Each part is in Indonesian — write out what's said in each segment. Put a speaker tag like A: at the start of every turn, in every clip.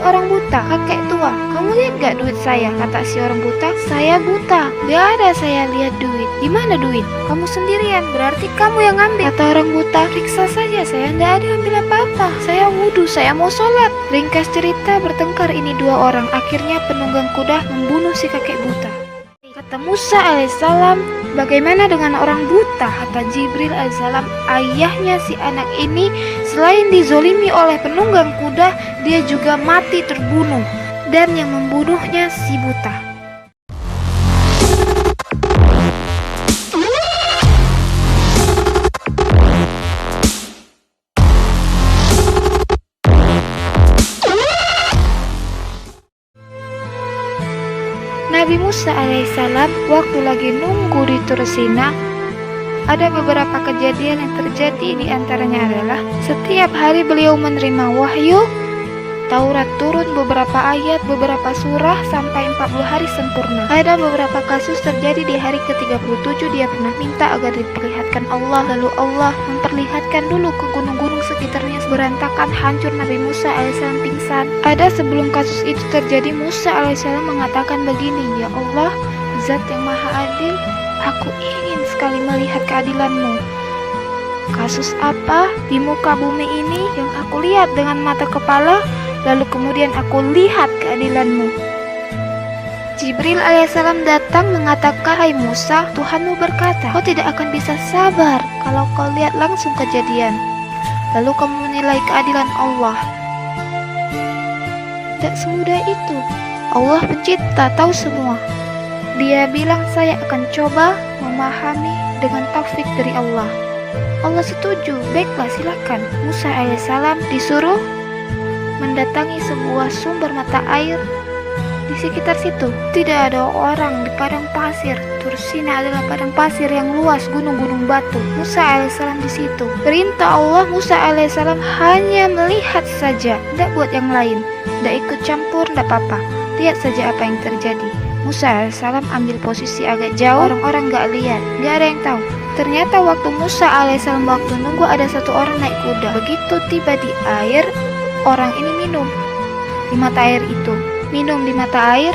A: orang buta, kakek tua, kamu lihat gak duit saya? Kata si orang buta, saya buta, gak ada saya lihat duit. Di mana duit? Kamu sendirian, berarti kamu yang ambil. Kata orang buta, periksa saja, saya gak ada ambil apa-apa. Saya wudhu, saya mau sholat. Ringkas cerita, bertengkar ini dua orang. Akhirnya penunggang kuda membunuh si kakek buta. Kata Musa alaihissalam, bagaimana dengan orang buta? Kata Jibril alaihissalam, ayahnya si anak ini selain dizolimi oleh penunggang kuda, dia juga mati terbunuh. Dan yang membunuhnya si buta. Nabi Musa alaihissalam waktu lagi nunggu di Tur Sina, ada beberapa kejadian yang terjadi. Di antaranya adalah setiap hari beliau menerima wahyu, Taurat turun beberapa ayat, beberapa surah sampai 40 hari sempurna. Ada beberapa kasus terjadi di hari ke-37, dia pernah minta agar diperlihatkan Allah, lalu Allah memperlihatkan dulu ke gunung-gunung sekitarnya berantakan, hancur. Nabi Musa alaihissalam pingsan. Ada sebelum kasus itu terjadi, Musa alaihissalam mengatakan begini, ya Allah, Zat yang Maha Adil, aku ingin sekali melihat keadilanmu. Kasus apa di muka bumi ini yang aku lihat dengan mata kepala, lalu kemudian aku lihat keadilanmu? Jibril alaihissalam datang mengatakan, hai Musa, Tuhanmu berkata, kau tidak akan bisa sabar kalau kau lihat langsung kejadian, lalu kamu menilai keadilan Allah. Tidak semudah itu. Allah pencipta, tahu semua. Dia bilang saya akan coba memahami dengan taufik dari Allah. Allah setuju, baiklah silakan. Musa alaihissalam disuruh mendatangi sebuah sumber mata air di sekitar situ. Tidak ada orang di padang pasir. Tur Sina adalah padang pasir yang luas, gunung-gunung batu. Musa alaihissalam di situ. Perintah Allah, Musa alaihissalam hanya melihat saja, tidak buat yang lain, tidak ikut campur, tidak apa-apa. Lihat saja apa yang terjadi. Musa alaihissalam ambil posisi agak jauh, orang-orang gak lihat, gak ada yang tahu. Ternyata waktu Musa alaihissalam waktu nunggu, ada satu orang naik kuda. Begitu tiba di air, orang ini minum di mata air itu, minum di mata air,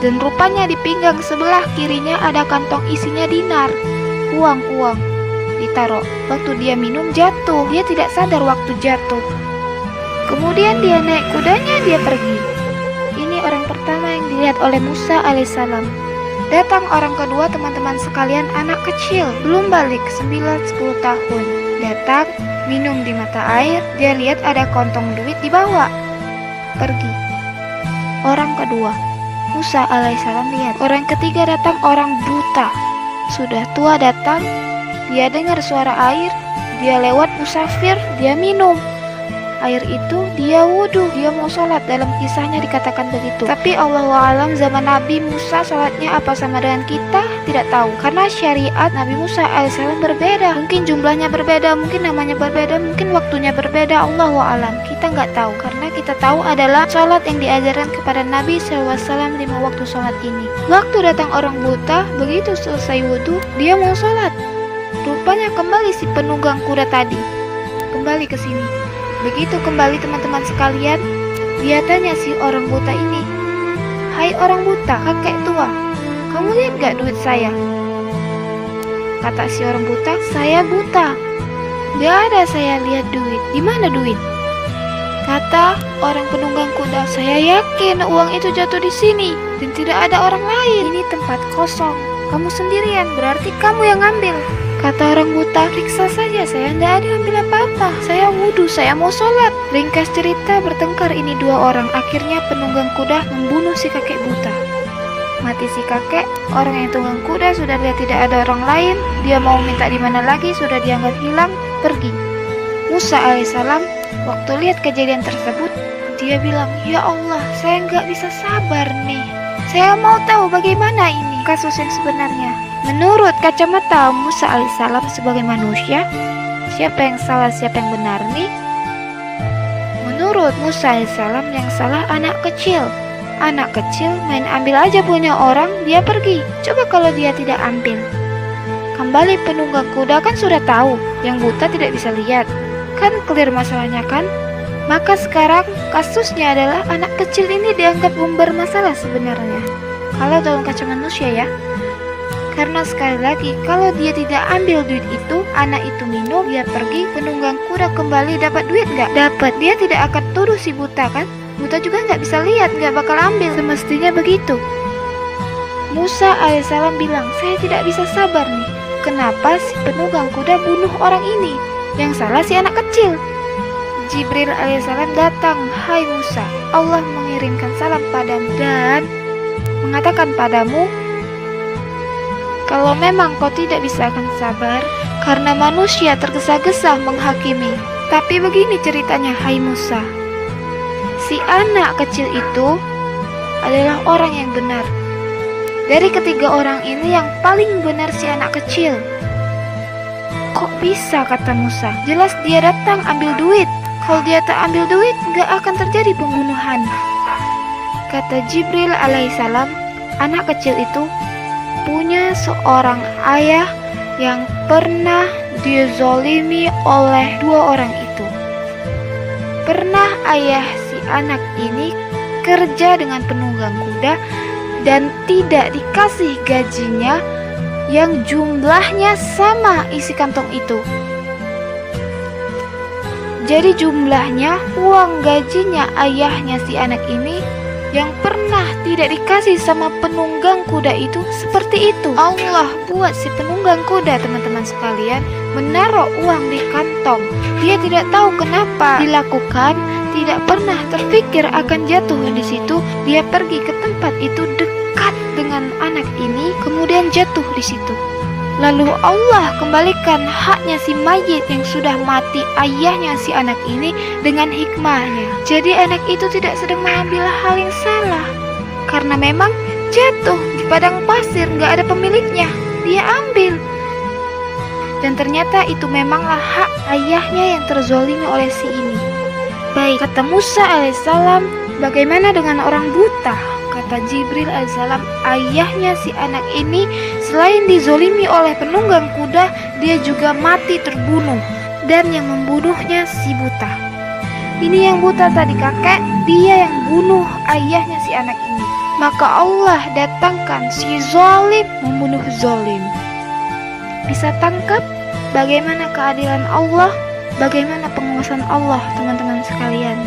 A: dan rupanya di pinggang sebelah kirinya ada kantong isinya dinar, uang ditaruh. Waktu dia minum jatuh, dia tidak sadar waktu jatuh. Kemudian dia naik kudanya, dia pergi. Ini orang pertama yang dilihat oleh Musa alaihissalam. Datang orang kedua, teman-teman sekalian, anak kecil, belum balik, 9-10 tahun. Datang, minum di mata air, dia lihat ada kantong duit dibawa, pergi. Orang kedua, Musa alaihissalam lihat. Orang ketiga datang, orang buta, sudah tua datang, dia dengar suara air, dia lewat musafir, dia minum air itu, dia wudhu, dia mau sholat. Dalam kisahnya dikatakan begitu. Tapi Allahua'alam, zaman Nabi Musa sholatnya apa sama dengan kita? Tidak tahu, karena syariat Nabi Musa alaihissalam berbeda. Mungkin jumlahnya berbeda, mungkin namanya berbeda, mungkin waktunya berbeda. Allahua'alam, kita nggak tahu. Karena kita tahu adalah sholat yang diajarkan kepada Nabi SAW 5 waktu sholat ini. Waktu datang orang buta, begitu selesai wudhu, dia mau sholat. Rupanya kembali si penunggang kuda tadi, kembali ke sini. Begitu kembali teman-teman sekalian, dia tanya si orang buta ini, hai orang buta, kakek tua, kamu lihat gak duit saya? Kata si orang buta, saya buta, gak ada saya lihat duit. Di mana duit? Kata orang penunggang kuda, saya yakin uang itu jatuh di sini dan tidak ada orang lain. Ini tempat kosong, kamu sendirian, berarti kamu yang ambil. Kata orang buta, periksa saja, saya tidak ada ambil apa-apa. Saya wudhu, saya mau sholat. Ringkas cerita, bertengkar ini dua orang. Akhirnya penunggang kuda membunuh si kakek buta. Mati si kakek, orang yang tunggang kuda sudah lihat tidak ada orang lain. Dia mau minta di mana lagi, sudah dianggap hilang, pergi. Musa alaihissalam waktu lihat kejadian tersebut, dia bilang, ya Allah, saya nggak bisa sabar nih. Saya mau tahu bagaimana ini kasus yang sebenarnya. Menurut kacamata Musa alaihissalam sebagai manusia, siapa yang salah, siapa yang benar nih? Menurut Musa alaihissalam yang salah anak kecil. Anak kecil main ambil aja punya orang, dia pergi. Coba kalau dia tidak ambil. Kembali penunggang kuda kan sudah tahu, yang buta tidak bisa lihat. Kan clear masalahnya kan? Maka sekarang kasusnya adalah anak kecil ini dianggap bermasalah sebenarnya, kalau dalam kaca manusia ya. Karena sekali lagi, kalau dia tidak ambil duit itu, anak itu minum, dia pergi, penunggang kuda kembali dapat duit nggak? Dapat. Dia tidak akan tuduh si buta kan? Buta juga nggak bisa lihat, nggak bakal ambil. Semestinya begitu. Musa alaihissalam bilang, saya tidak bisa sabar nih. Kenapa si penunggang kuda bunuh orang ini? Yang salah si anak kecil. Jibril alaihissalam datang, hai Musa, Allah mengirimkan salam padamu dan mengatakan padamu, kalau memang kau tidak bisa akan sabar, karena manusia tergesa-gesa menghakimi. Tapi begini ceritanya, hai Musa, si anak kecil itu adalah orang yang benar. Dari ketiga orang ini yang paling benar si anak kecil. Kok bisa, kata Musa, jelas dia datang ambil duit. Kalau dia tak ambil duit, gak akan terjadi pembunuhan. Kata Jibril alaihissalam, anak kecil itu punya seorang ayah yang pernah dizolimi oleh dua orang itu. Pernah ayah si anak ini kerja dengan penunggang kuda dan tidak dikasih gajinya yang jumlahnya sama isi kantong itu. Jadi jumlahnya uang gajinya ayahnya si anak ini yang pernah tidak dikasih sama penunggang kuda itu seperti itu. Allah buat si penunggang kuda, teman-teman sekalian, menaruh uang di kantong. Dia tidak tahu kenapa dilakukan, tidak pernah terpikir akan jatuh di situ. Dia pergi ke tempat itu dekat dengan anak ini, kemudian jatuh di situ. Lalu Allah kembalikan haknya si mayit yang sudah mati ayahnya si anak ini dengan hikmahnya. Jadi anak itu tidak sedang mengambil hal yang salah, karena memang jatuh di padang pasir, gak ada pemiliknya, dia ambil. Dan ternyata itu memanglah hak ayahnya yang terzolimi oleh si ini. Baik, kata Musa alaihissalam, bagaimana dengan orang buta? Kata Jibril alaihissalam, ayahnya si anak ini selain dizolimi oleh penunggang kuda, dia juga mati terbunuh. Dan yang membunuhnya si buta. Ini yang buta tadi kakek, dia yang bunuh ayahnya si anak ini. Maka Allah datangkan si zalim membunuh zalim. Bisa tangkap bagaimana keadilan Allah, bagaimana penguasaan Allah, teman-teman sekalian.